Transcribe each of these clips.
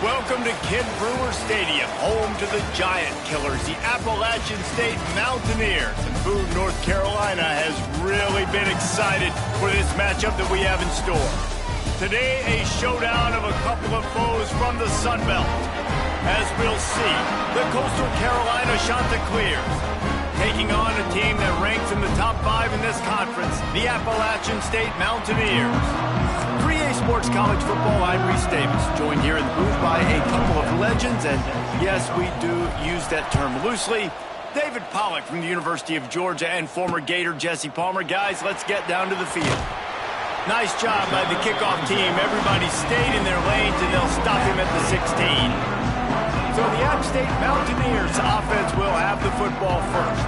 Welcome to Kid Brewer Stadium, home to the giant killers, the Appalachian State Mountaineers. And Boone, North Carolina has really been excited for this matchup that we have in store. Today, a showdown of a couple of foes from the Sun Belt. As we'll see, the Coastal Carolina Chanticleers taking on a team that ranks in the top 5 in this conference, the Appalachian State Mountaineers. 3A Sports College Football, I'm Reese Davis, joined here in the booth by a couple of legends, and yes, we do use that term loosely. David Pollock from the University of Georgia and former Gator Jesse Palmer. Guys, let's get down to the field. Nice job by the kickoff team. Everybody stayed in their lanes, and they'll stop him at the 16. So the App State Mountaineers offense will have the football first.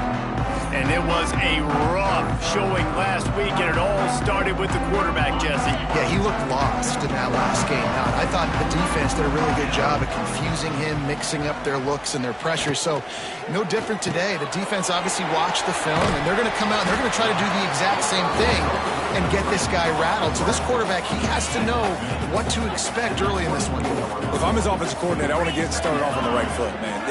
And it was a rough showing last week, and it all started with the quarterback, Jesse. Yeah, he looked lost in that last game. Now, I thought the defense did a really good job of confusing him, mixing up their looks and their pressure. So, no different today. The defense obviously watched the film, and they're going to come out and they're going to try to do the exact same thing and get this guy rattled. So this quarterback, he has to know what to expect early in this one. If I'm his offensive coordinator, I want to get started off on the right foot, man.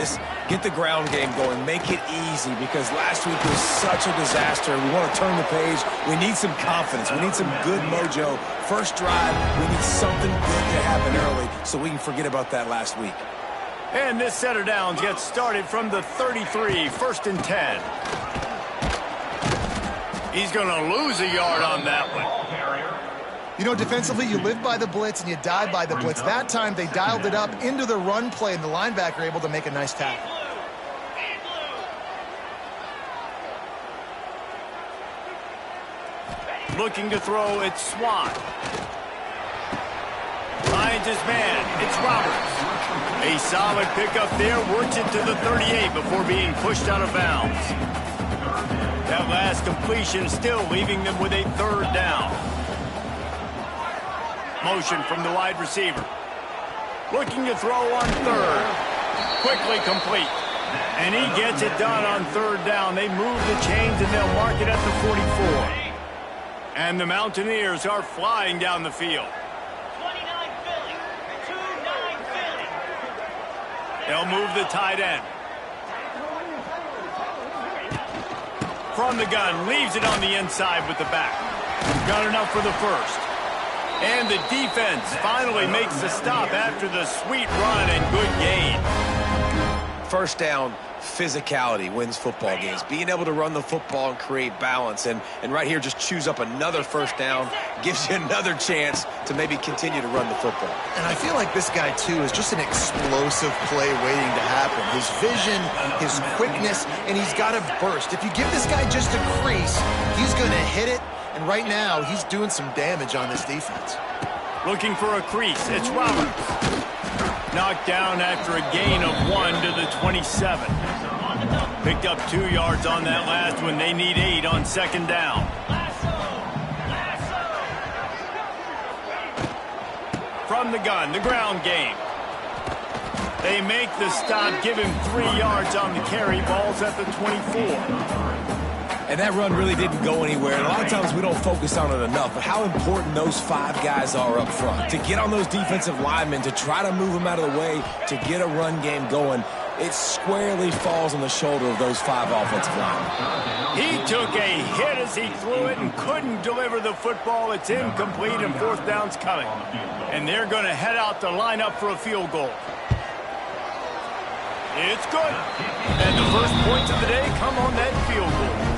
Get the ground game going. Make it easy, because last week was such a disaster. We want to turn the page. We need some confidence. We need some good mojo. First drive, we need something good to happen early so we can forget about that last week. And this set of downs gets started from the 33, 1st and 10. He's going to lose a yard on that one. You know, defensively, you live by the blitz and you die by the blitz. That time, they dialed it up into the run play, and the linebacker able to make a nice tackle. Looking to throw, it's Swan. Finds his man, it's Roberts. A solid pickup there, works it to the 38 before being pushed out of bounds. That last completion still leaving them with a 3rd down. Motion from the wide receiver. Looking to throw on 3rd. Quickly complete. And he gets it done on 3rd down. They move the chains and they'll mark it at the 44. And the Mountaineers are flying down the field. 29 Philly. 29 Philly. They'll move the tight end. From the gun, leaves it on the inside with the back. Got enough for the first. And the defense finally makes the stop after the sweet run and good gain. First down, physicality wins football games. Being able to run the football and create balance. And right here, just choose up another first down. Gives you another chance to maybe continue to run the football. And I feel like this guy, too, is just an explosive play waiting to happen. His vision, his quickness, and he's got a burst. If you give this guy just a crease, he's going to hit it. And right now, he's doing some damage on this defense. Looking for a crease, it's Roberts. Knocked down after a gain of 1 to the 27. Picked up 2 yards on that last one. They need 8 on 2nd down. From the gun, the ground game. They make the stop, give him 3 yards on the carry. Ball's at the 24. And that run really didn't go anywhere. And a lot of times we don't focus on it enough, but how important those 5 guys are up front. To get on those defensive linemen, to try to move them out of the way, to get a run game going, it squarely falls on the shoulder of those 5 offensive linemen. He took a hit as he threw it and couldn't deliver the football. It's incomplete and 4th down's coming. And they're going to head out to line up for a field goal. It's good. And the first points of the day come on that field goal.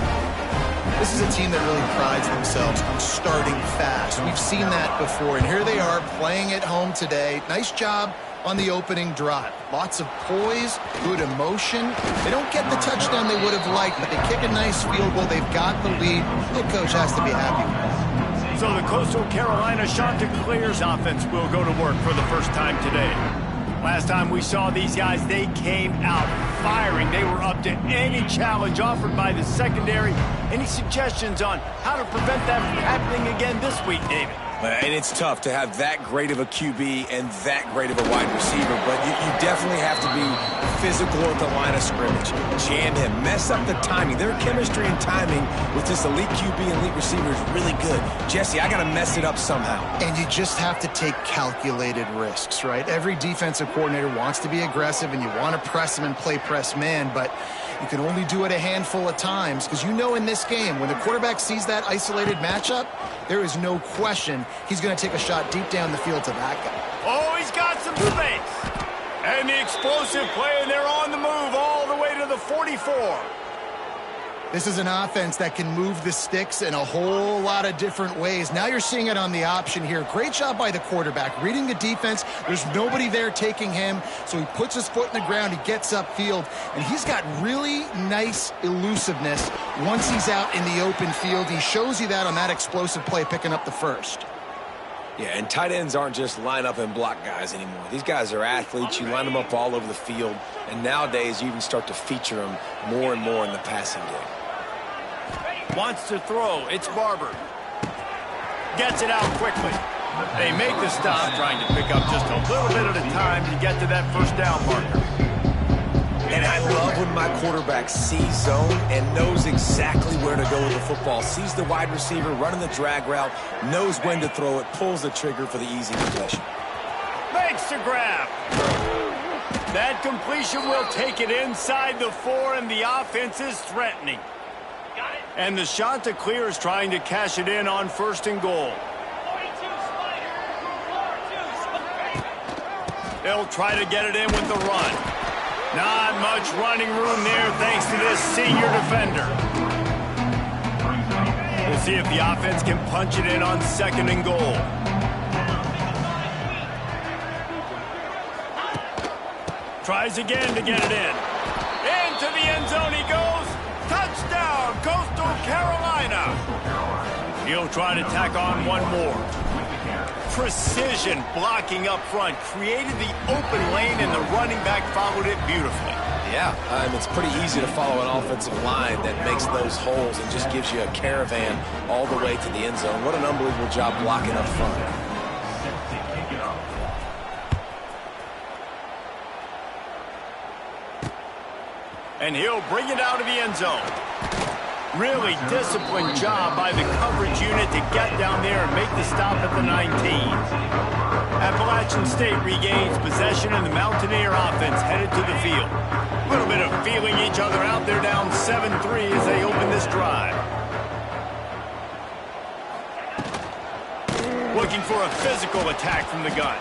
This is a team that really prides themselves on starting fast. We've seen that before, and here they are playing at home today. Nice job on the opening drive. Lots of poise, good emotion. They don't get the touchdown they would have liked, but they kick a nice field goal. They've got the lead. Head coach has to be happy with that. So the Coastal Carolina Chanticleers offense will go to work for the first time today. Last time we saw these guys, they came out firing. They were up to any challenge offered by the secondary. Any suggestions on how to prevent that from happening again this week, David? And it's tough to have that great of a QB and that great of a wide receiver, but you definitely have to be physical at the line of scrimmage. Jam him. Mess up the timing. Their chemistry and timing with this elite QB and elite receiver is really good. Jesse, I got to mess it up somehow. And you just have to take calculated risks, right? Every defensive coordinator wants to be aggressive, and you want to press them and play press man, but you can only do it a handful of times because you know in this game, when the quarterback sees that isolated matchup, there is no question he's going to take a shot deep down the field to that guy. Oh, he's got some space. And the explosive play, and they're on the move all the way to the 44. This is an offense that can move the sticks in a whole lot of different ways. Now you're seeing it on the option here. Great job by the quarterback. Reading the defense, there's nobody there taking him, so he puts his foot in the ground, he gets upfield, and he's got really nice elusiveness once he's out in the open field. He shows you that on that explosive play, picking up the first. Yeah, and tight ends aren't just line up and block guys anymore. These guys are athletes. You line them up all over the field, and nowadays you even start to feature them more and more in the passing game. Wants to throw. It's Barber. Gets it out quickly. They make the stop, trying to pick up just a little bit at a time to get to that first down marker. And I love when my quarterback sees zone and knows exactly where to go with the football. Sees the wide receiver running the drag route, knows when to throw it, pulls the trigger for the easy completion. Makes the grab. That completion will take it inside the 4, and the offense is threatening. And the shot to clear is trying to cash it in on 1st and goal. They'll try to get it in with the run. Not much running room there thanks to this senior defender. We'll see if the offense can punch it in on 2nd and goal. Tries again to get it in. Into the end zone he goes. Touchdown, Coastal Carolina. He'll try to tack on one more. Precision blocking up front created the open lane, and the running back followed it beautifully. Yeah, it's pretty easy to follow an offensive line that makes those holes and just gives you a caravan all the way to the end zone. What an unbelievable job blocking up front. And he'll bring it out of the end zone. Really disciplined job by the coverage unit to get down there and make the stop at the 19. Appalachian State regains possession, and the Mountaineer offense headed to the field. A little bit of feeling each other out there, down 7-3 as they open this drive. Looking for a physical attack from the gun.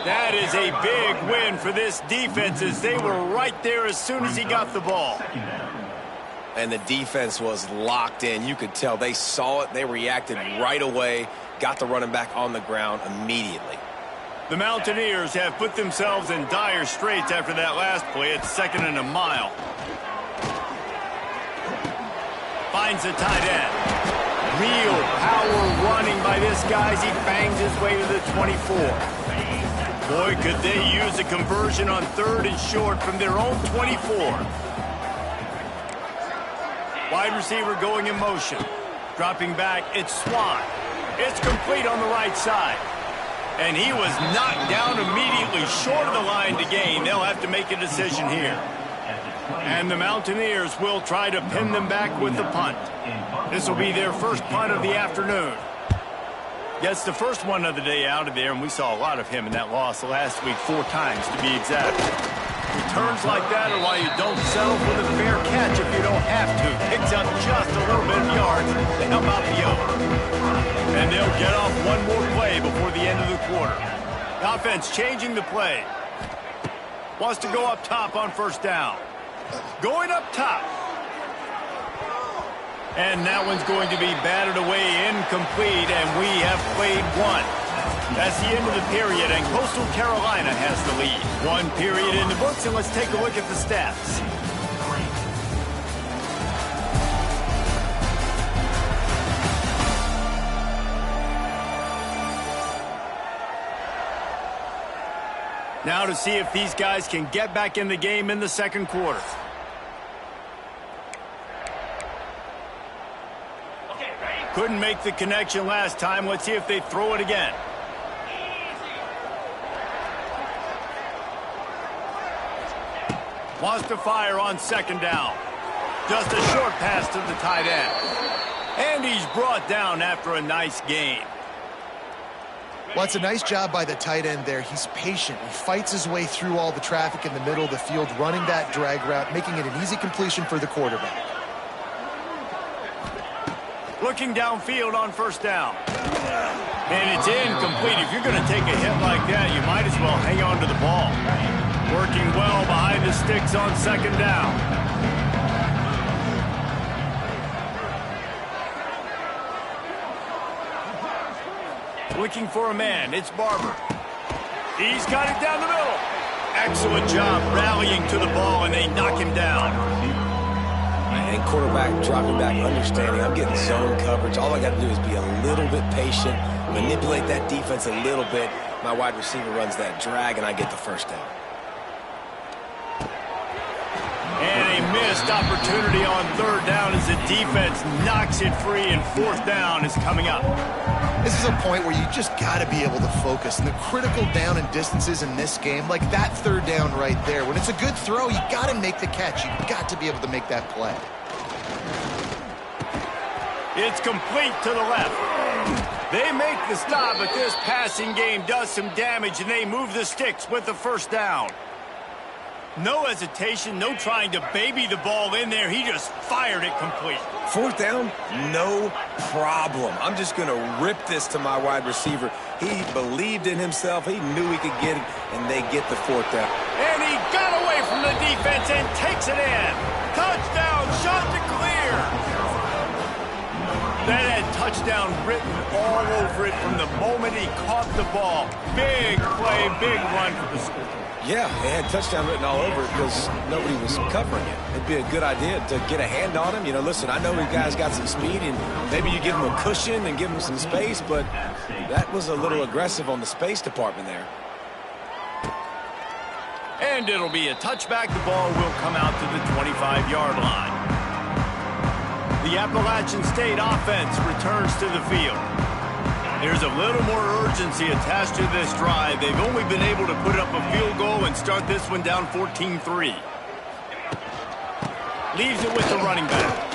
That is a big win for this defense, as they were right there as soon as he got the ball. And the defense was locked in. You could tell they saw it. They reacted right away, got the running back on the ground immediately. The Mountaineers have put themselves in dire straits after that last play at 2nd and a mile. Finds the tight end. Real power running by this guy as he bangs his way to the 24. Boy, could they use a conversion on 3rd and short from their own 24. Wide receiver going in motion. Dropping back, it's Swan. It's complete on the right side. And he was knocked down immediately short of the line to gain. They'll have to make a decision here. And the Mountaineers will try to pin them back with the punt. This will be their first punt of the afternoon. Gets the first one of the day out of there, and we saw a lot of him in that loss last week, 4 times to be exact. Returns like that are why you don't settle for the fair catch if you don't have to. Picks up just a little bit of yards to help out the yoke. And they'll get off one more play before the end of the quarter. The offense changing the play. Wants to go up top on 1st down. Going up top. And that one's going to be batted away, incomplete, and we have played 1. That's the end of the period, and Coastal Carolina has the lead. 1 period in the books, and let's take a look at the stats. Now to see if these guys can get back in the game in the 2nd quarter. Couldn't make the connection last time. Let's see if they throw it again. Wants to fire on second down. Just a short pass to the tight end. And he's brought down after a nice gain. Well, it's a nice job by the tight end there. He's patient. He fights his way through all the traffic in the middle of the field, running that drag route, making it an easy completion for the quarterback. Looking downfield on first down. And it's incomplete. If you're going to take a hit like that, you might as well hang on to the ball. Working well behind the sticks on second down. Looking for a man. It's Barber. He's got it down the middle. Excellent job rallying to the ball, and they knock him down. And quarterback dropping back, understanding I'm getting zone coverage. All I got to do is be a little bit patient, manipulate that defense a little bit. My wide receiver runs that drag, and I get the first down. And a missed opportunity on third down as the defense knocks it free, and fourth down is coming up. This is a point where you just got to be able to focus. And the critical down and distances in this game, like that third down right there, when it's a good throw, you got to make the catch. You got to be able to make that play. It's complete to the left. They make the stop, but this passing game does some damage, and they move the sticks with the first down. No hesitation, no trying to baby the ball in there. He just fired it complete. Fourth down, no problem. I'm just going to rip this to my wide receiver. He believed in himself. He knew he could get it, and they get the fourth down. And he got away from the defense and takes it in. Touchdown, shot to clear. That had touchdown written all over it from the moment he caught the ball. Big play, big run for the score. Yeah, they had touchdown written all over it because nobody was covering it. It'd be a good idea to get a hand on him. You know, listen, I know you guys got some speed, and maybe you give him a cushion and give him some space, but that was a little aggressive on the space department there. And it'll be a touchback. The ball will come out to the 25-yard line. The Appalachian State offense returns to the field. There's a little more urgency attached to this drive. They've only been able to put up a field goal and start this one down 14-3. Leaves it with the running back.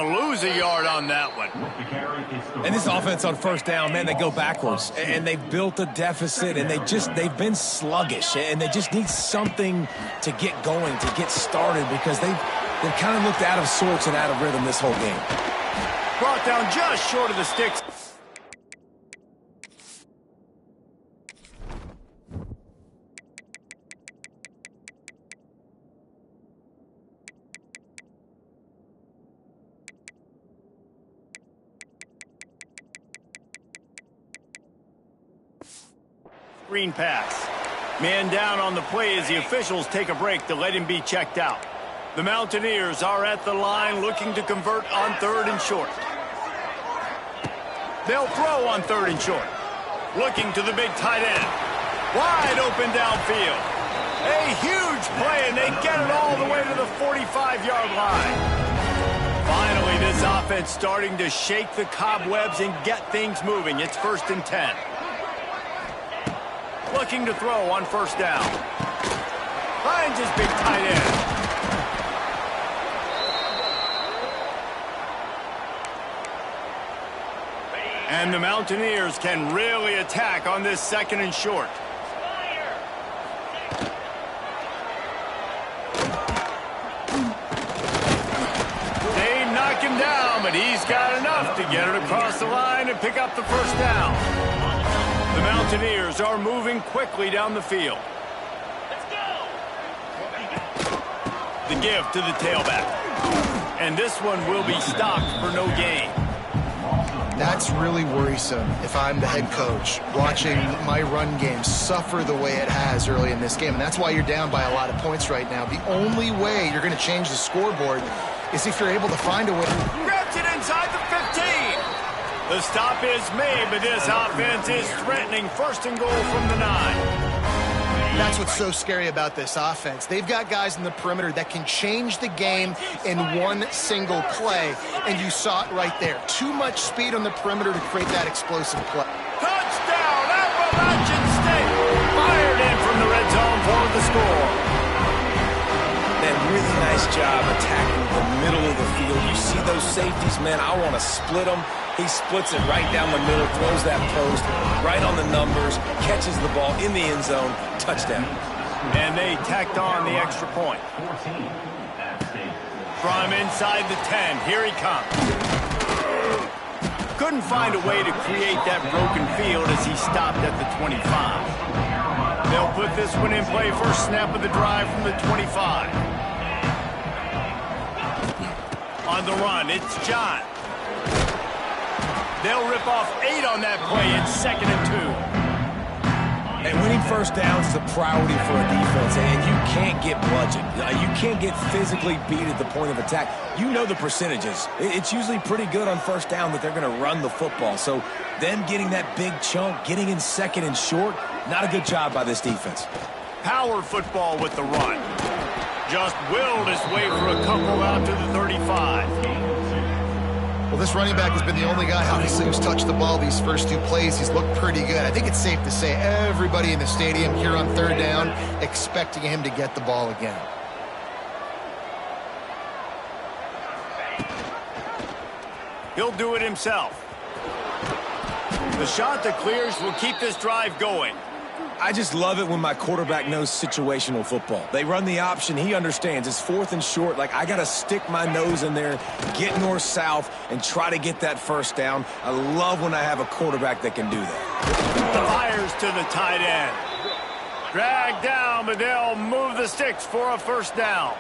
Lose a yard on that one. And this offense on first down, man, they go backwards. And they've built a deficit, and they've been sluggish. And they just need something to get going, to get started, because they've kind of looked out of sorts and out of rhythm this whole game. Brought down just short of the sticks. Screen pass. Man down on the play as the officials take a break to let him be checked out. The Mountaineers are at the line looking to convert on 3rd and short. They'll throw on 3rd and short. Looking to the big tight end. Wide open downfield. A huge play, and they get it all the way to the 45-yard line. Finally, this offense starting to shake the cobwebs and get things moving. It's 1st and 10. Looking to throw on 1st down. Finds his big tight end. And the Mountaineers can really attack on this 2nd and short. They knock him down, but he's got enough to get it across the line and pick up the 1st down. The Mountaineers are moving quickly down the field. Let's go. The give to the tailback. And this one will be stopped for no gain. That's really worrisome if I'm the head coach, watching my run game suffer the way it has early in this game. And that's why you're down by a lot of points right now. The only way you're going to change the scoreboard is if you're able to find a way. Grabs it inside the 15. The stop is made, but this offense is threatening 1st and goal from the 9. That's what's so scary about this offense. They've got guys in the perimeter that can change the game in one single play, and you saw it right there. Too much speed on the perimeter to create that explosive play. Touchdown, Appalachian State! Fired in from the red zone for the score. Man, really nice job attacking the middle of the field. You see those safeties, man, I want to split them. He splits it right down the middle, throws that post, right on the numbers, catches the ball in the end zone, touchdown. And they tacked on the extra point. From inside the 10, here he comes. Couldn't find a way to create that broken field as he stopped at the 25. They'll put this one in play first snap of the drive from the 25. On the run, it's John. They'll rip off 8 on that play. It's 2nd and 2. And winning 1st downs is a priority for a defense, and you can't get bludgeoned. You can't get physically beat at the point of attack. You know the percentages. It's usually pretty good on 1st down that they're going to run the football. So them getting that big chunk, getting in 2nd and short, not a good job by this defense. Power football with the run. Just willed his way for a couple out to the 35. Well, this running back has been the only guy, obviously, who's touched the ball these first 2 plays. He's looked pretty good. I think it's safe to say everybody in the stadium here on 3rd down expecting him to get the ball again. He'll do it himself. The shot that clears will keep this drive going. I just love it when my quarterback knows situational football. They run the option. He understands. It's 4th and short. Like, I got to stick my nose in there, get north-south, and try to get that 1st down. I love when I have a quarterback that can do that. Fires to the tight end. Dragged down, but they'll move the sticks for a 1st down.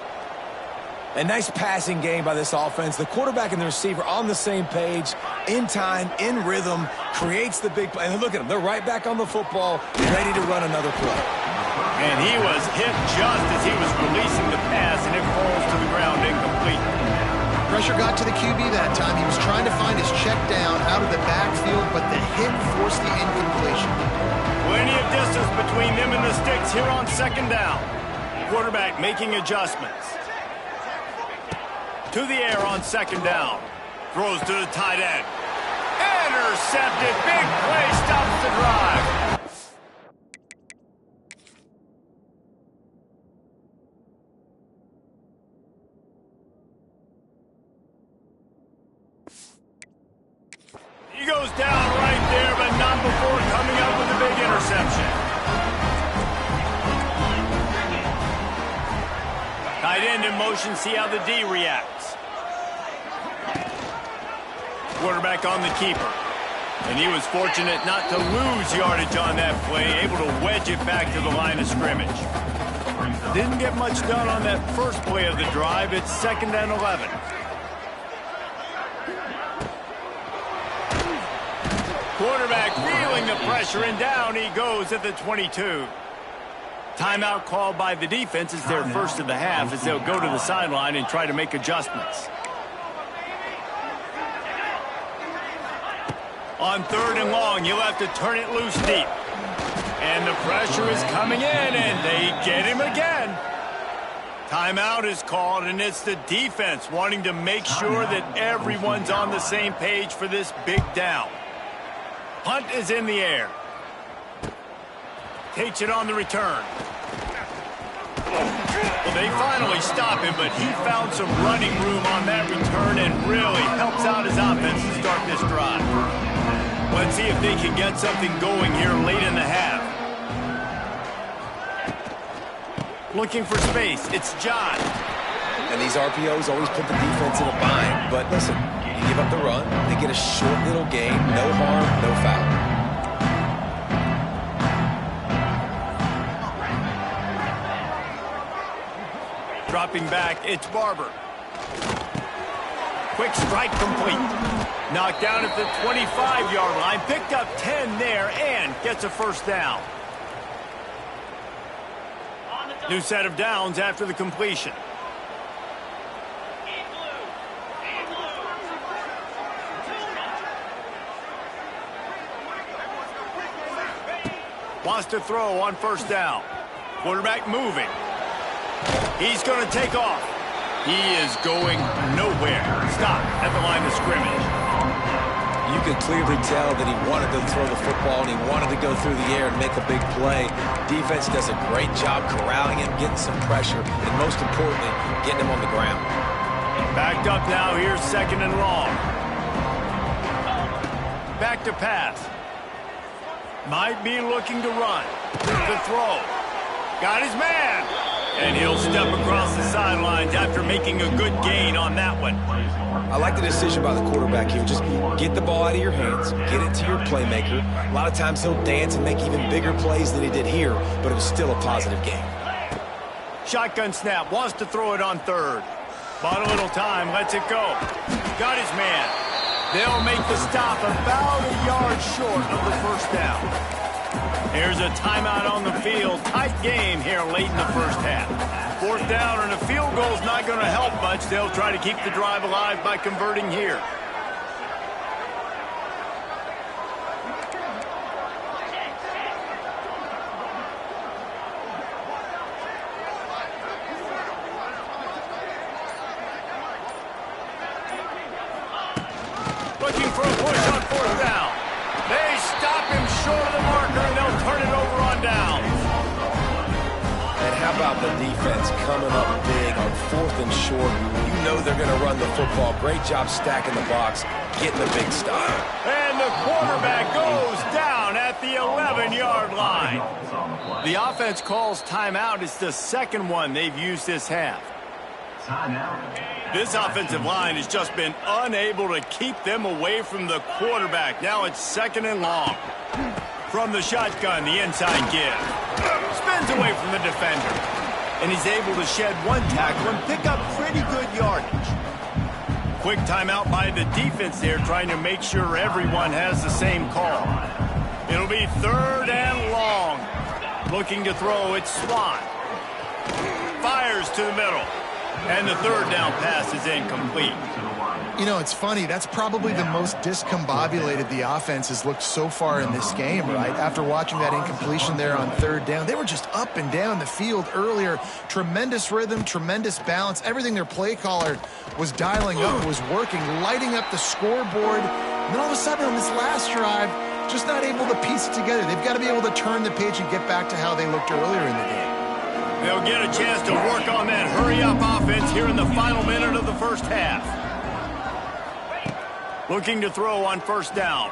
A nice passing game by this offense. The quarterback and the receiver on the same page, in time, in rhythm, creates the big play. And look at them. They're right back on the football, ready to run another play. And he was hit just as he was releasing the pass, and it falls to the ground incomplete. Pressure got to the QB that time. He was trying to find his check down out of the backfield, but the hit forced the incompletion. Plenty of distance between them and the sticks here on 2nd down. Quarterback making adjustments. To the air on 2nd down. Throws to the tight end. Intercepted. Big play stops the drive. reception. Tight end in motion, see how the D reacts. Quarterback on the keeper. And he was fortunate not to lose yardage on that play, able to wedge it back to the line of scrimmage. Didn't get much done on that first play of the drive. It's 2nd and 11. Quarterback feeling the pressure, and down he goes at the 22. Timeout called by the defense is their first of the half as they'll go to the sideline and try to make adjustments. On 3rd and long, you'll have to turn it loose deep. And the pressure is coming in, and they get him again. Timeout is called, and it's the defense wanting to make sure that everyone's on the same page for this big down. Punt is in the air. Takes it on the return. Well, they finally stop him, but he found some running room on that return and really helps out his offense to start this drive. Let's see if they can get something going here late in the half. Looking for space. It's John. And these RPOs always put the defense in a bind. But listen, you give up the run, they get a short little gain, no harm, no foul. Dropping back, it's Barber. Quick strike complete. Knocked down at the 25-yard line. Picked up 10 there and gets a first down. New set of downs after the completion. Wants to throw on first down. Quarterback moving. He's going to take off. He is going nowhere. Stop at the line of scrimmage. You could clearly tell that he wanted to throw the football and he wanted to go through the air and make a big play. Defense does a great job corralling him, getting some pressure, and most importantly, getting him on the ground. Backed up now. Here's 2nd and long. Back to pass. Might be looking to run. The throw. Got his man. And he'll step across the sidelines after making a good gain on that one. I like the decision by the quarterback here. Just get the ball out of your hands, get it to your playmaker. A lot of times he'll dance and make even bigger plays than he did here, but it was still a positive game. Shotgun snap, wants to throw it on 3rd. Bought a little time, lets it go. Got his man. They'll make the stop about a yard short of the first down. Here's a timeout on the field. Tight game here late in the first half. 4th down, and a field goal's not going to help much. They'll try to keep the drive alive by converting here. Looking for a push on 4th down. They stop him short of the marker, and they'll turn it over on downs. And how about the defense coming up big on 4th and short? You know they're going to run the football. Great job stacking the box, getting the big stop. And the quarterback goes down at the 11-yard line. The offense calls timeout. It's the 2nd one they've used this half. This offensive line has just been unable to keep them away from the quarterback. Now it's 2nd and long. From the shotgun, the inside give. Spins away from the defender. And he's able to shed one tackle and pick up pretty good yardage. Quick timeout by the defense there, trying to make sure everyone has the same call. It'll be 3rd and long. Looking to throw, it's Swan. Fires to the middle. And the 3rd down pass is incomplete. You know, it's funny. That's probably the most discombobulated the offense has looked so far in this game, right? After watching that incompletion there on 3rd down, they were just up and down the field earlier. Tremendous rhythm, tremendous balance. Everything their play caller was dialing up was working, lighting up the scoreboard. And then all of a sudden on this last drive, just not able to piece it together. They've got to be able to turn the page and get back to how they looked earlier in the game. They'll get a chance to work on that hurry-up offense here in the final minute of the first half. Looking to throw on 1st down.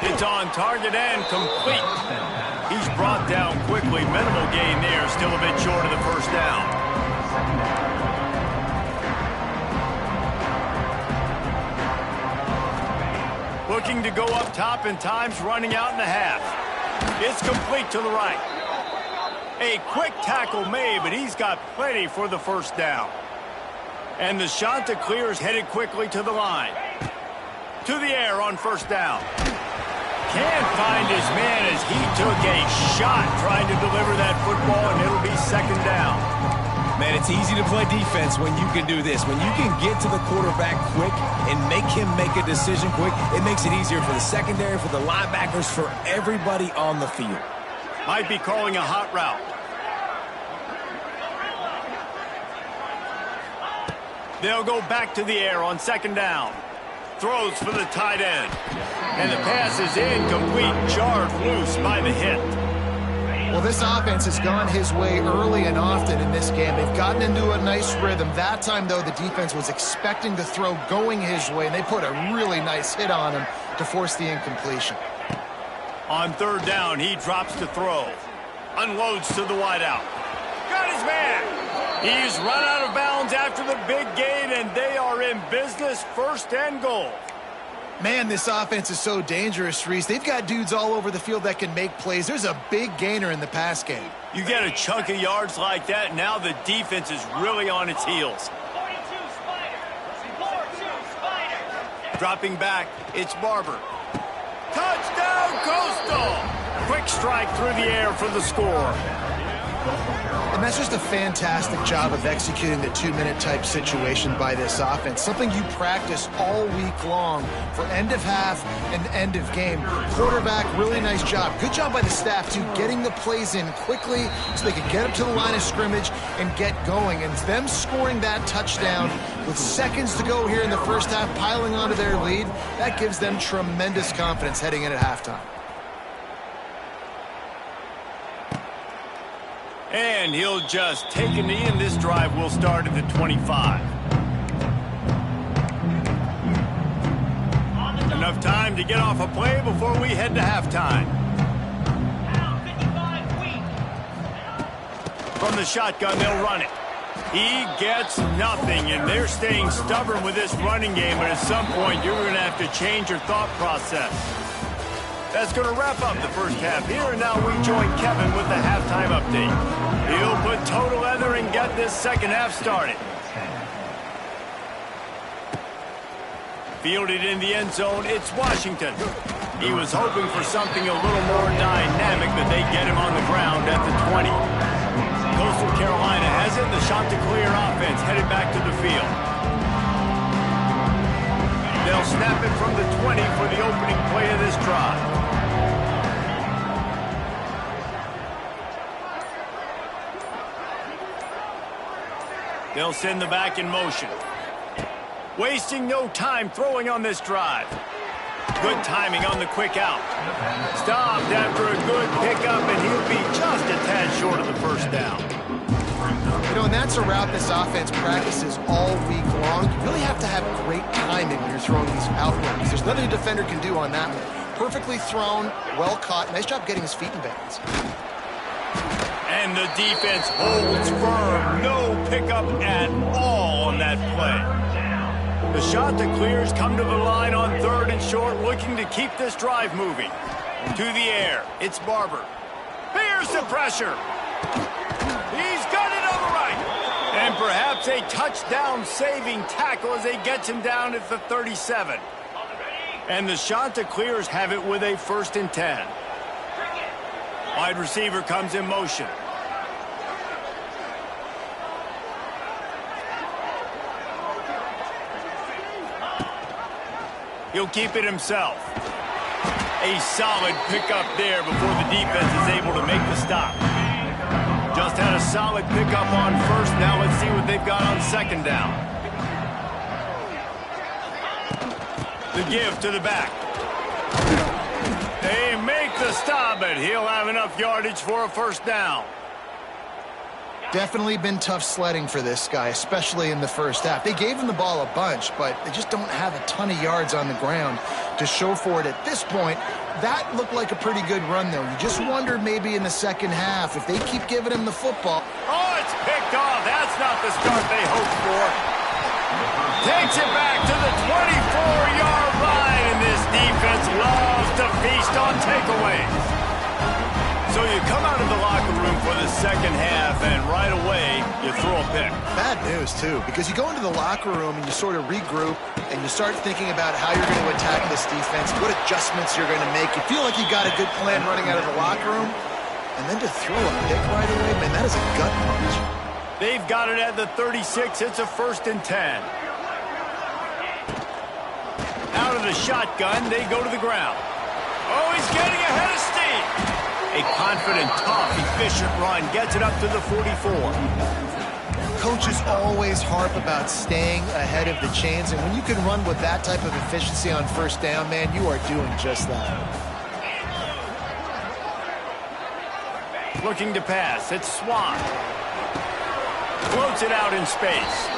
It's on target and complete. He's brought down quickly. Minimal gain there. Still a bit short of the first down. Looking to go up top, and time's running out in the half. It's complete to the right. A quick tackle made, but he's got plenty for the first down. And the Chanticleers headed quickly to the line. To the air on first down. Can't find his man as he took a shot trying to deliver that football, and it'll be second down. Man, it's easy to play defense when you can do this. When you can get to the quarterback quick and make him make a decision quick, it makes it easier for the secondary, for the linebackers, for everybody on the field. Might be calling a hot route. They'll go back to the air on second down. Throws for the tight end. And the pass is incomplete, jarred loose by the hit. Well, this offense has gone his way early and often in this game. They've gotten into a nice rhythm. That time, though, the defense was expecting the throw going his way, and they put a really nice hit on him to force the incompletion. On third down, he drops to throw. Unloads to the wideout. Got his man. He's run out of bounds after the big gain, and they are in business, first and goal. Man, this offense is so dangerous, Reese. They've got dudes all over the field that can make plays. There's a big gainer in the pass game. You get a chunk of yards like that, now the defense is really on its heels. 42 Spider. 42 Spider. Dropping back, it's Barber. Touchdown, Coastal! Quick strike through the air for the score. And that's just a fantastic job of executing the two-minute type situation by this offense. Something you practice all week long for end of half and end of game. Quarterback, really nice job. Good job by the staff, too, getting the plays in quickly so they could get up to the line of scrimmage and get going. And them scoring that touchdown with seconds to go here in the first half, piling onto their lead, that gives them tremendous confidence heading in at halftime. And he'll just take a knee, and this drive will start at the 25. Enough time to get off a play before we head to halftime. From the shotgun, they'll run it. He gets nothing, and they're staying stubborn with this running game, but at some point, you're going to have to change your thought process. That's going to wrap up the first half here, and now we join Kevin with the halftime update. He'll put total leather and get this second half started. Fielded in the end zone, it's Washington. He was hoping for something a little more dynamic, but they get him on the ground at the 20. Coastal Carolina has it. The Chanticleer offense headed back to the field. They'll snap it from the 20 for the opening play of this drive. They'll send the back in motion. Wasting no time throwing on this drive. Good timing on the quick out. Stopped after a good pickup, and he'll be just a tad short of the first down. You know, and that's a route this offense practices all week long. You really have to have great timing when you're throwing these out routes. There's nothing a defender can do on that one. Perfectly thrown, well caught. Nice job getting his feet in bounds. And the defense holds firm. No pickup at all on that play. The Chanticleers come to the line on third and short, looking to keep this drive moving. To the air, it's Barber. Bears the pressure. He's got it on the right. And perhaps a touchdown-saving tackle as they get him down at the 37. And the Chanticleers have it with a 1st and 10. Wide receiver comes in motion. He'll keep it himself. A solid pickup there before the defense is able to make the stop. Just had a solid pickup on first. Now let's see what they've got on second down. The give to the back. They make the stop, but he'll have enough yardage for a first down. Definitely been tough sledding for this guy, especially in the first half. They gave him the ball a bunch, but they just don't have a ton of yards on the ground to show for it at this point. That looked like a pretty good run, though. You just wonder maybe in the second half if they keep giving him the football. Oh, it's picked off. That's not the start they hoped for. Takes it back to the 24-yard line, and this defense loves to feast on takeaways. So you come out of the locker room for the second half, and right away, you throw a pick. Bad news, too, because you go into the locker room and you sort of regroup and you start thinking about how you're going to attack this defense, what adjustments you're going to make. You feel like you got a good plan running out of the locker room, and then to throw a pick right away, man, that is a gut punch. They've got it at the 36. It's a 1st and 10. Out of the shotgun, they go to the ground. Oh, he's getting ahead of steam. A confident, tough, efficient run gets it up to the 44. Coaches always harp about staying ahead of the chains, and when you can run with that type of efficiency on 1st down, man, you are doing just that. Looking to pass. It's Swan. Floats it out in space.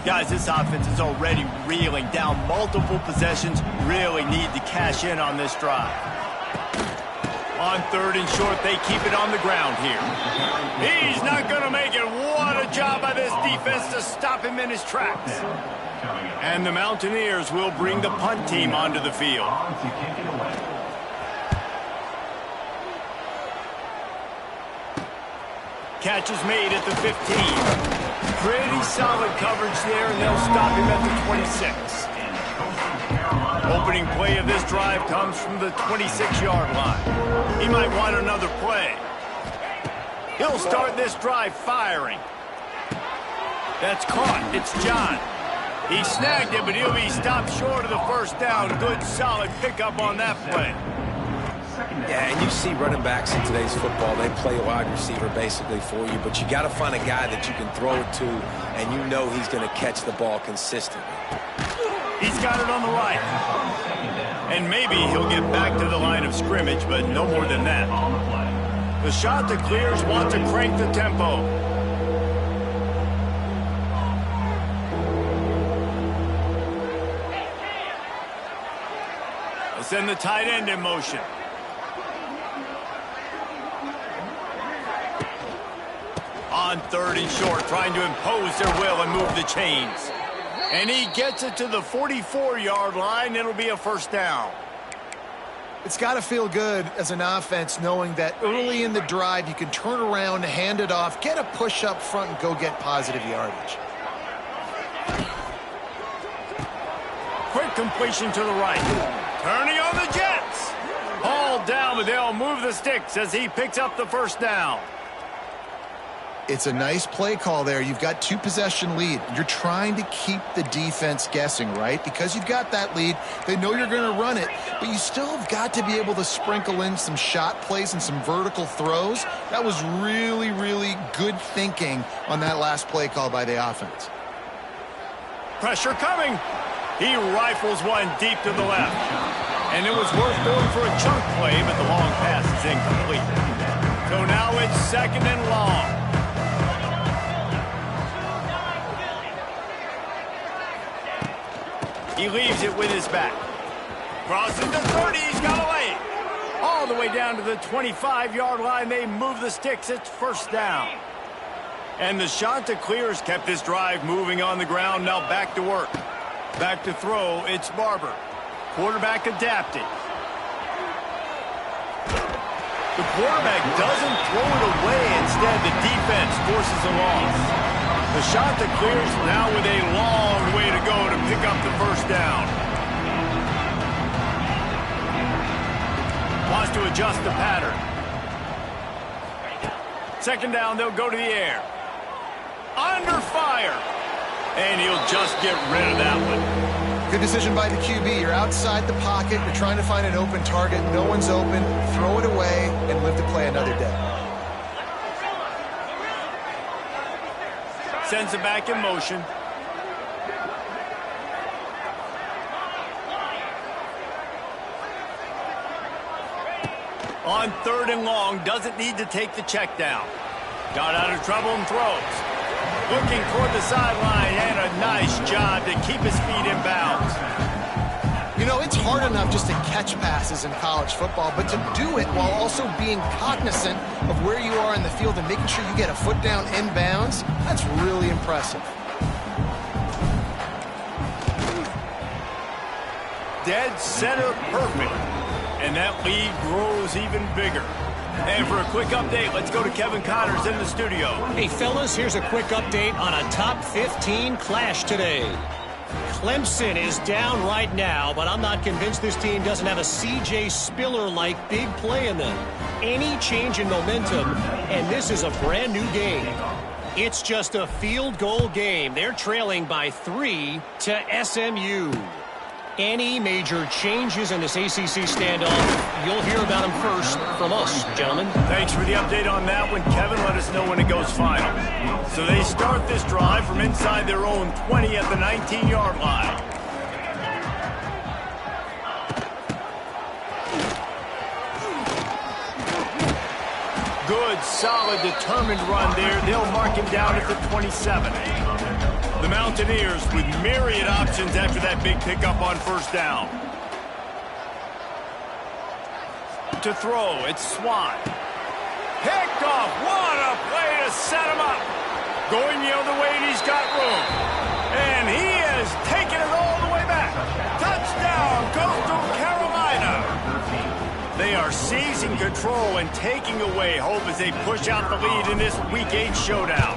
Guys, this offense is already reeling down multiple possessions. Really need to cash in on this drive. On 3rd and short, they keep it on the ground here. He's not going to make it. What a job by this defense to stop him in his tracks. And the Mountaineers will bring the punt team onto the field. Catch is made at the 15. Pretty solid coverage there, and they'll stop him at the 26. Opening play of this drive comes from the 26-yard line. He might want another play. He'll start this drive firing. That's caught. It's John. He snagged it, but he'll be stopped short of the 1st down. Good, solid pickup on that play. Yeah, and you see running backs in today's football, they play wide receiver basically for you, but you got to find a guy that you can throw it to, and you know he's going to catch the ball consistently. He's got it on the right. And maybe he'll get back to the line of scrimmage, but no more than that. The shot that clears wants to crank the tempo. Let's send the tight end in motion. On 3rd and short, trying to impose their will and move the chains. And he gets it to the 44-yard line. It'll be a 1st down. It's got to feel good as an offense knowing that early in the drive you can turn around, hand it off, get a push up front, and go get positive yardage. Quick completion to the right. Turning on the Jets. Hauled down, but they'll move the sticks as he picks up the 1st down. It's a nice play call there. You've got 2-possession lead. You're trying to keep the defense guessing, right? Because you've got that lead, they know you're going to run it, but you still have got to be able to sprinkle in some shot plays and some vertical throws. That was really, really good thinking on that last play call by the offense. Pressure coming. He rifles one deep to the left. And it was worth going for a chunk play, but the long pass is incomplete. So now it's 2nd and long. He leaves it with his back. Crosses the 30. He's got away. All the way down to the 25-yard line. They move the sticks. It's 1st down. And the shot to clear has kept this drive moving on the ground. Now back to work. Back to throw. It's Barber. Quarterback adapted. The quarterback doesn't throw it away. Instead, the defense forces a loss. The shot that clears now with a long way to go to pick up the 1st down. Wants to adjust the pattern. 2nd down, they'll go to the air. Under fire. And he'll just get rid of that one. Good decision by the QB. You're outside the pocket. You're trying to find an open target. No one's open. Throw it away and live to play another day. Sends it back in motion. On 3rd and long, doesn't need to take the check down. Got out of trouble and throws. Looking toward the sideline, and a nice job to keep his feet in bounds. You know, it's hard enough just to catch passes in college football, but to do it while also being cognizant of where you are in the field and making sure you get a foot down in bounds, that's really impressive. Dead center perfect. And that lead grows even bigger. And for a quick update, let's go to Kevin Connors in the studio. Hey, fellas, here's a quick update on a top 15 clash today. Clemson is down right now, but I'm not convinced this team doesn't have a C.J. Spiller-like big play in them. Any change in momentum, and this is a brand-new game. It's just a field goal game. They're trailing by 3 to SMU. Any major changes in this ACC standoff, you'll hear about them first from us, gentlemen. Thanks for the update on that one, Kevin. Let us know when it goes final. So they start this drive from inside their own 20 at the 19-yard line. Good, solid, determined run there. They'll mark him down at the 27. The Mountaineers with myriad options after that big pickup on 1st down. To throw, it's Swan. Picked off. What a play to set him up. Going the other way, and he's got room. And he has taken it all the way back. Touchdown, Coastal Carolina. They are seizing control and taking away hope as they push out the lead in this Week 8 showdown.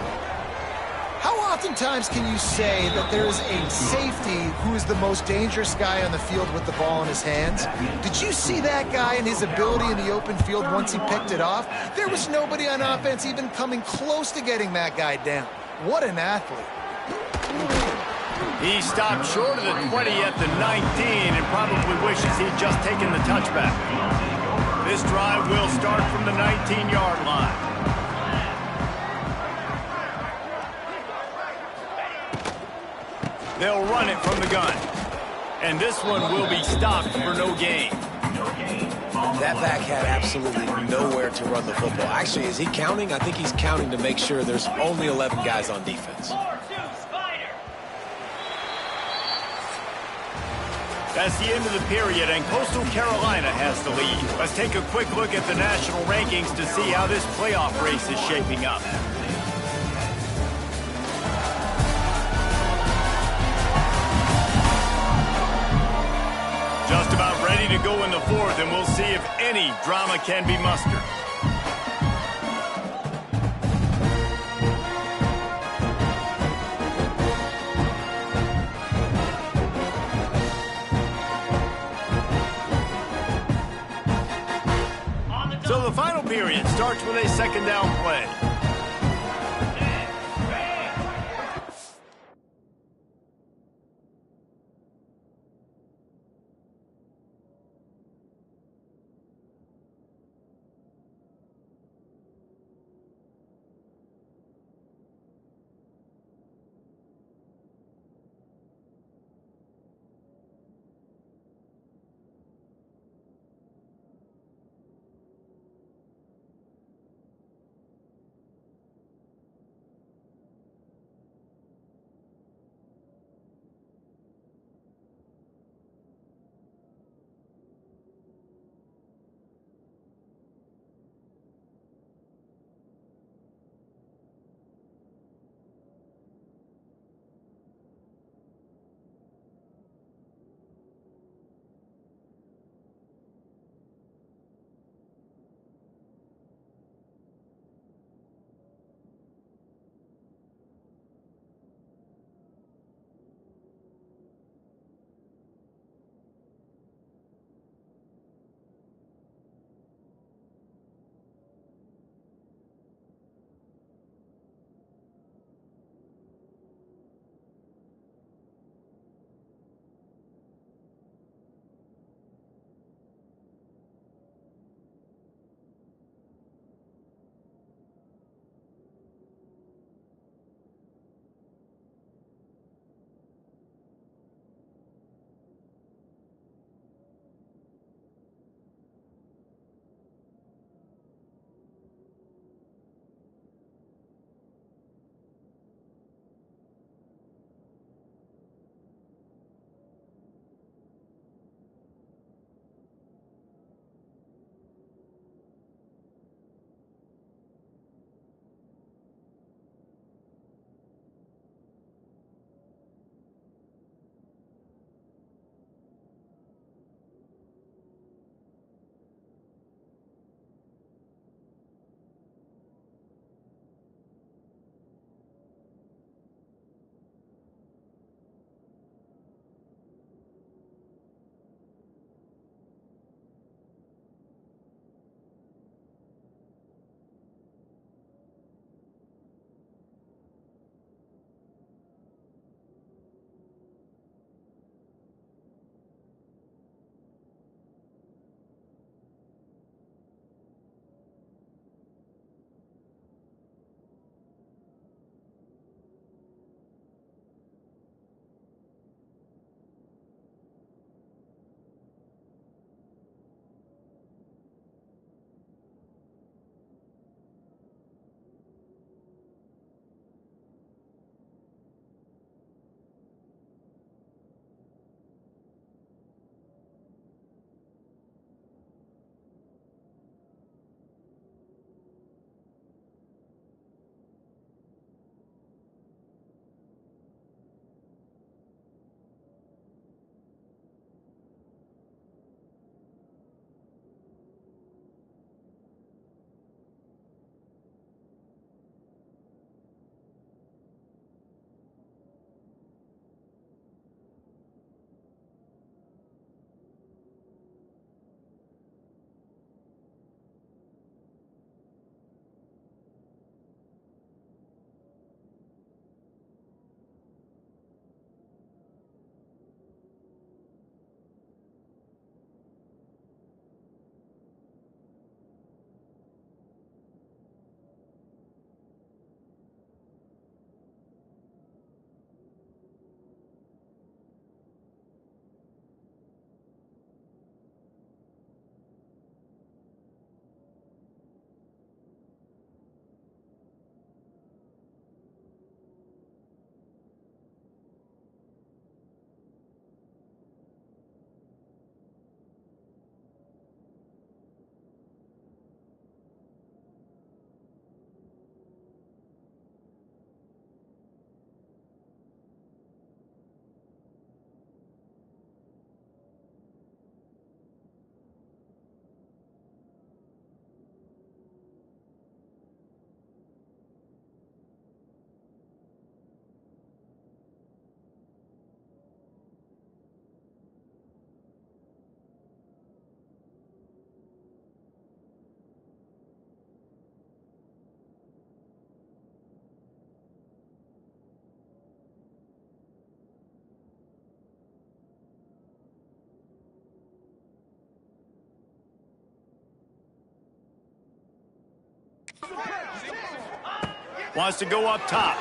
How oftentimes can you say that there's a safety who is the most dangerous guy on the field with the ball in his hands? Did you see that guy and his ability in the open field once he picked it off? There was nobody on offense even coming close to getting that guy down. What an athlete. He stopped short of the 20 at the 19 and probably wishes he'd just taken the touchback. This drive will start from the 19-yard line. They'll run it from the gun. And this one will be stopped for no gain. That back had absolutely nowhere to run the football. Actually, is he counting? I think he's counting to make sure there's only 11 guys on defense. That's the end of the period, and Coastal Carolina has the lead. Let's take a quick look at the national rankings to see how this playoff race is shaping up. Just about ready to go in the 4th, and we'll see if any drama can be mustered. So the final period starts with a 2nd down play. Wants to go up top.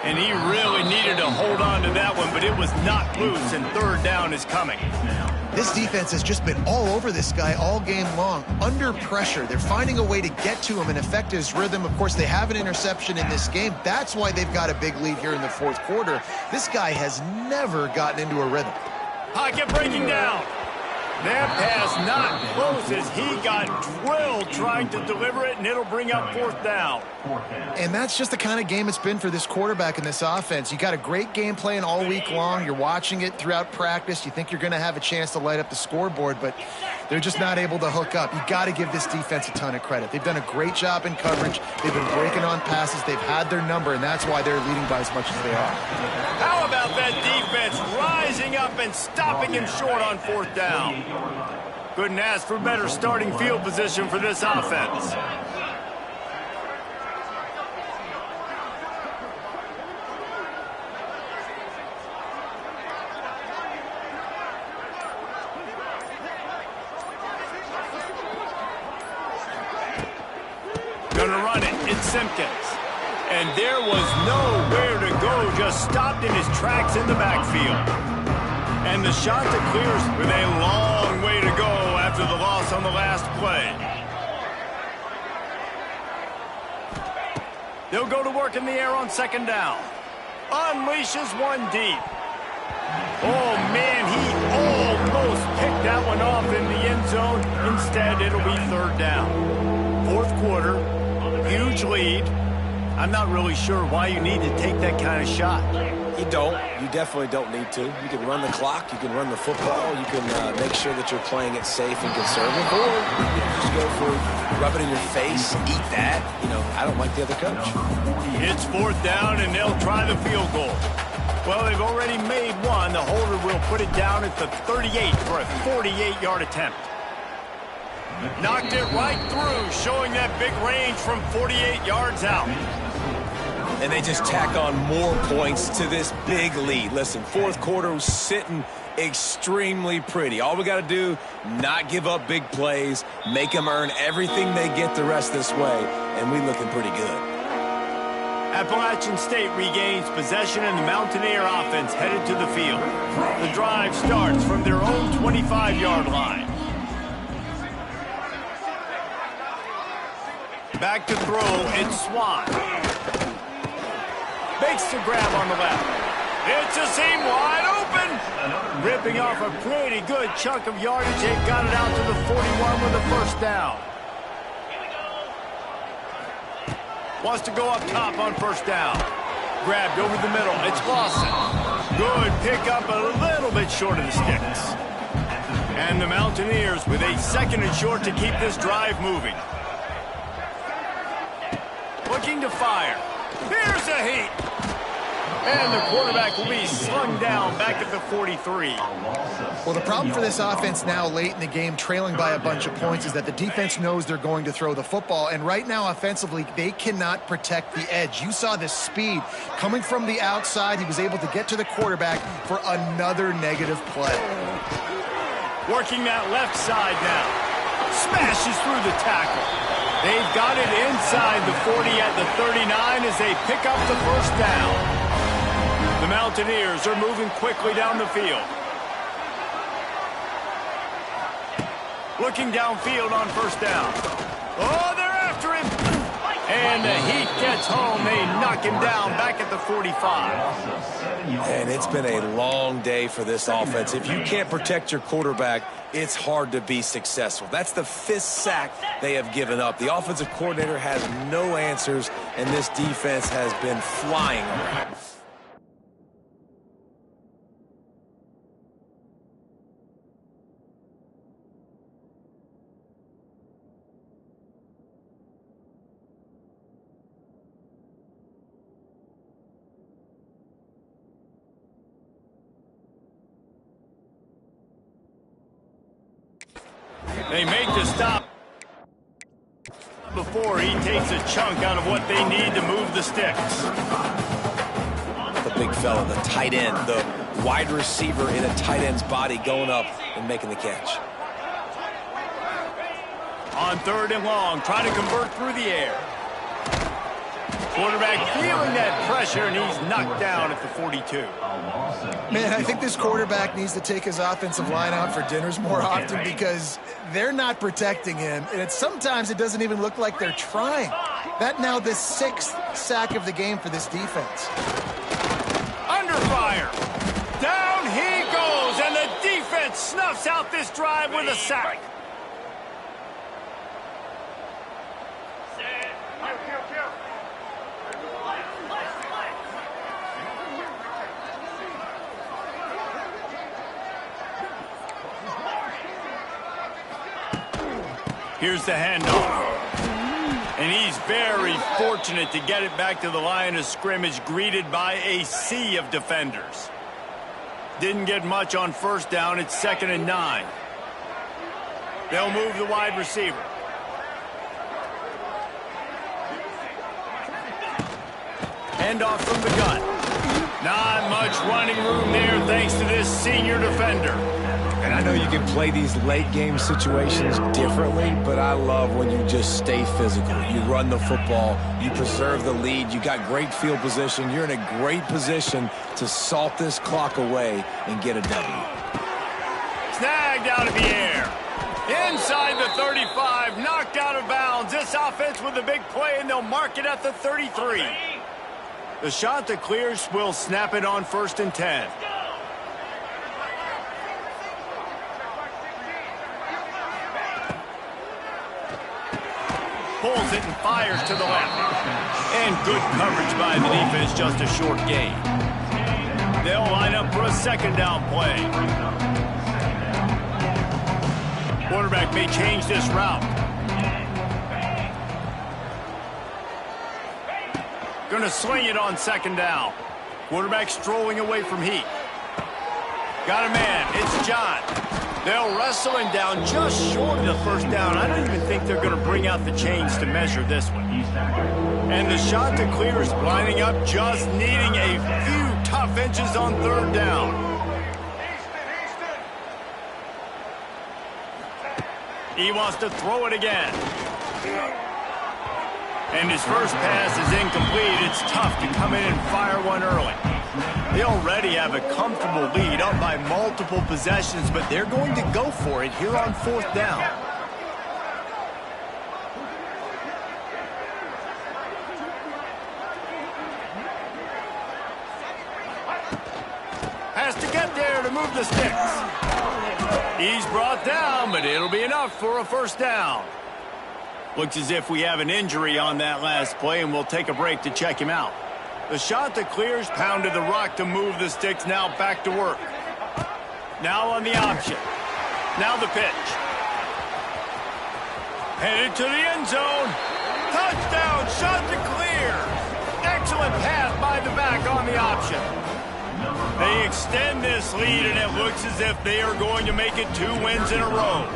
And he really needed to hold on to that one, but it was knocked loose, and third down is coming. This defense has just been all over this guy all game long. Under pressure, they're finding a way to get to him and affect his rhythm. Of course, they have an interception in this game. That's why they've got a big lead here in the fourth quarter. This guy has never gotten into a rhythm. Pocket breaking down. That pass not close as he got drilled trying to deliver it, and it'll bring up fourth down. And that's just the kind of game it's been for this quarterback in this offense. You got a great game plan all week long. You're watching it throughout practice. You think you're going to have a chance to light up the scoreboard, but they're just not able to hook up. You got to give this defense a ton of credit. They've done a great job in coverage. They've been breaking on passes. They've had their number, and that's why they're leading by as much as they are. How about that defense rising up and stopping him short on fourth down? Couldn't ask for better starting field position for this offense. Gonna run it. It's Simpkins. And there was nowhere to go, just stopped in his tracks in the backfield. And the shot to clears with a long way to go after the loss on the last play. They'll go to work in the air on second down. Unleashes one deep. Oh, man, he almost picked that one off in the end zone. Instead, it'll be third down. Fourth quarter, huge lead. I'm not really sure why you need to take that kind of shot. You don't. You definitely don't need to. You can run the clock. You can run the football. You can make sure that you're playing it safe and conservative. Or just go for rub it in your face, eat that. I don't like the other coach. It's fourth down, and they'll try the field goal. Well, they've already made one. The holder will put it down at the 38 for a 48-yard attempt. Knocked it right through, showing that big range from 48 yards out. And they just tack on more points to this big lead. Listen, fourth quarter was sitting extremely pretty. All we got to do, not give up big plays, make them earn everything they get the rest this way, and we looking pretty good. Appalachian State regains possession, and the Mountaineer offense headed to the field. The drive starts from their own 25-yard line. Back to throw, it's Swan. Makes the grab on the left. It's a seam wide open. Ripping off a pretty good chunk of yardage. They've got it out to the 41 with a first down. Wants to go up top on first down. Grabbed over the middle. It's Lawson. Good pickup, a little bit short of the sticks. And the Mountaineers with a second and short to keep this drive moving. Looking to fire. Here's a heat. And the quarterback will be slung down back at the 43. Well, the problem for this offense now late in the game, trailing by a bunch of points, is that the defense knows they're going to throw the football. And right now, offensively, they cannot protect the edge. You saw the speed coming from the outside. He was able to get to the quarterback for another negative play. Working that left side now. Smashes through the tackle. They've got it inside the 40 at the 39 as they pick up the first down. The Mountaineers are moving quickly down the field. Looking downfield on first down. Oh, they're after him. And the Heat gets home. They knock him down back at the 45. And it's been a long day for this offense. If you can't protect your quarterback, it's hard to be successful. That's the fifth sack they have given up. The offensive coordinator has no answers, and this defense has been flying around. They make the stop before he takes a chunk out of what they need to move the sticks. The big fella, the tight end, the wide receiver in a tight end's body going up and making the catch. On 3rd and long, trying to convert through the air. Quarterback feeling that pressure, and he's knocked down at the 42. Man, I think this quarterback needs to take his offensive line out for dinners more often because they're not protecting him. And sometimes it doesn't even look like they're trying. That now the 6th sack of the game for this defense. Under fire. Down he goes, and the defense snuffs out this drive with a sack. Here's the handoff. And he's very fortunate to get it back to the line of scrimmage, greeted by a sea of defenders. Didn't get much on 1st down. It's 2nd and 9. They'll move the wide receiver. Handoff from the gun. Not much running room there thanks to this senior defender. And I know you can play these late-game situations differently, but I love when you just stay physical. You run the football, you preserve the lead, you got great field position, you're in a great position to salt this clock away and get a W. Snagged out of the air. Inside the 35, knocked out of bounds. This offense with a big play, and they'll mark it at the 33. The shot that clears will snap it on 1st and 10. Pulls it and fires to the left. And good coverage by the defense, just a short gain. They'll line up for a 2nd down play. Quarterback may change this route. Gonna sling it on 2nd down. Quarterback strolling away from heat. Got a man, it's John. They'll wrestle him down just short of the 1st down. I don't even think they're going to bring out the chains to measure this one. And the shot to clear is lining up, just needing a few tough inches on 3rd down. He wants to throw it again. And his first pass is incomplete. It's tough to come in and fire one early. They already have a comfortable lead, up by multiple possessions, but they're going to go for it here on 4th down. Has to get there to move the sticks. He's brought down, but it'll be enough for a 1st down. Looks as if we have an injury on that last play, and we'll take a break to check him out. The shot that clears, pounded the rock to move the sticks, now back to work. Now on the option. Now the pitch. Headed to the end zone. Touchdown, shot to clear. Excellent pass by the back on the option. They extend this lead, and it looks as if they are going to make it 2 wins in a row.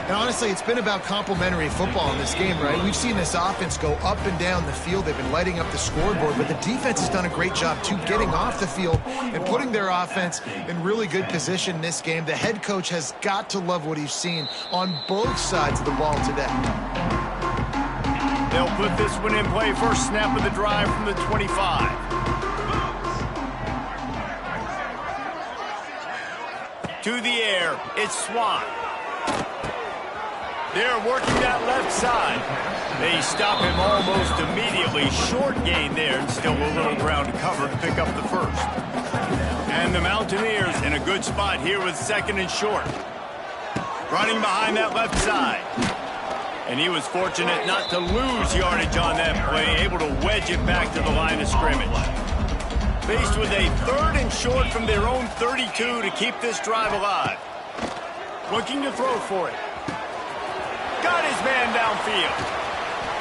And honestly, it's been about complementary football in this game, right? We've seen this offense go up and down the field. They've been lighting up the scoreboard, but the defense has done a great job, too, getting off the field and putting their offense in really good position in this game. The head coach has got to love what he's seen on both sides of the ball today. They'll put this one in play. First snap of the drive from the 25. To the air, it's Swan. They're working that left side. They stop him almost immediately. Short gain there, and still a little ground to cover to pick up the 1st. And the Mountaineers in a good spot here with 2nd and short. Running behind that left side. And he was fortunate not to lose yardage on that play, able to wedge it back to the line of scrimmage. Faced with a 3rd and short from their own 32 to keep this drive alive. Looking to throw for it. Got his man downfield.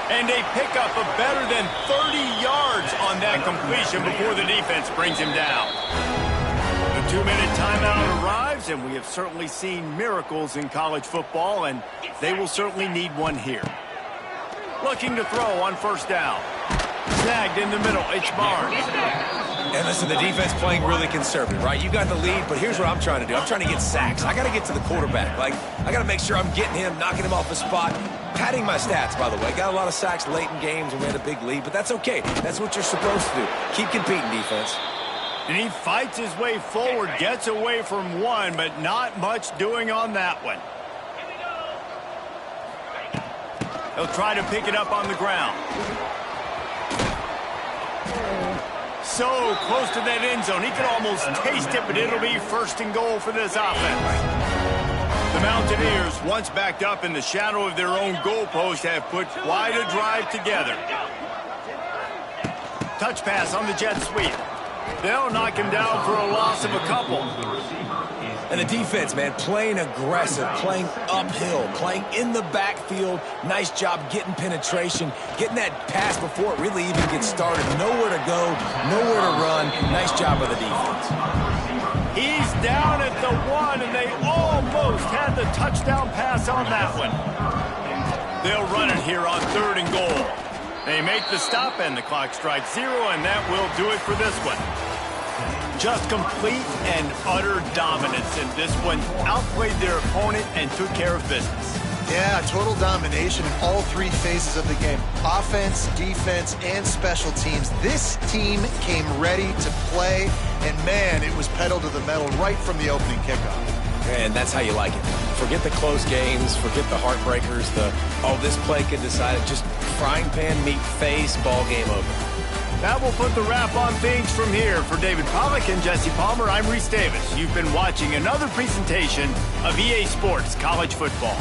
And they pick up a better than 30 yards on that completion before the defense brings him down. The 2-minute timeout arrives, and we have certainly seen miracles in college football, and they will certainly need one here. Looking to throw on 1st down. Snagged in the middle. It's Barnes. And listen, the defense playing really conservative, right? You got the lead, but here's what I'm trying to do. I'm trying to get sacks. I got to get to the quarterback. Like, I got to make sure I'm getting him, knocking him off the spot. Padding my stats, by the way. Got a lot of sacks late in games and we had a big lead, but that's okay. That's what you're supposed to do. Keep competing, defense. And he fights his way forward, gets away from one, but not much doing on that one. He'll try to pick it up on the ground. So close to that end zone. He could almost taste it, but it'll be first and goal for this offense. The Mountaineers, once backed up in the shadow of their own goalpost, have put quite a drive together. Touch pass on the jet sweep. They'll knock him down for a loss of a couple. And the defense, man, playing aggressive, playing uphill, playing in the backfield. Nice job getting penetration, getting that pass before it really even gets started. Nowhere to go, nowhere to run. Nice job by the defense. He's down at the 1, and they almost had the touchdown pass on that one. They'll run it here on 3rd and goal. They make the stop, and the clock strikes 0, and that will do it for this one. Just complete and utter dominance in this one. Outplayed their opponent and took care of business. Yeah, total domination in all 3 phases of the game. Offense, defense, and special teams. This team came ready to play, and man, it was pedal to the metal right from the opening kickoff. And that's how you like it. Forget the close games, forget the heartbreakers, this play could decide it. Just frying pan meet face, ball game over. That will put the wrap on things from here. For David Pollack and Jesse Palmer, I'm Reese Davis. You've been watching another presentation of EA Sports College Football.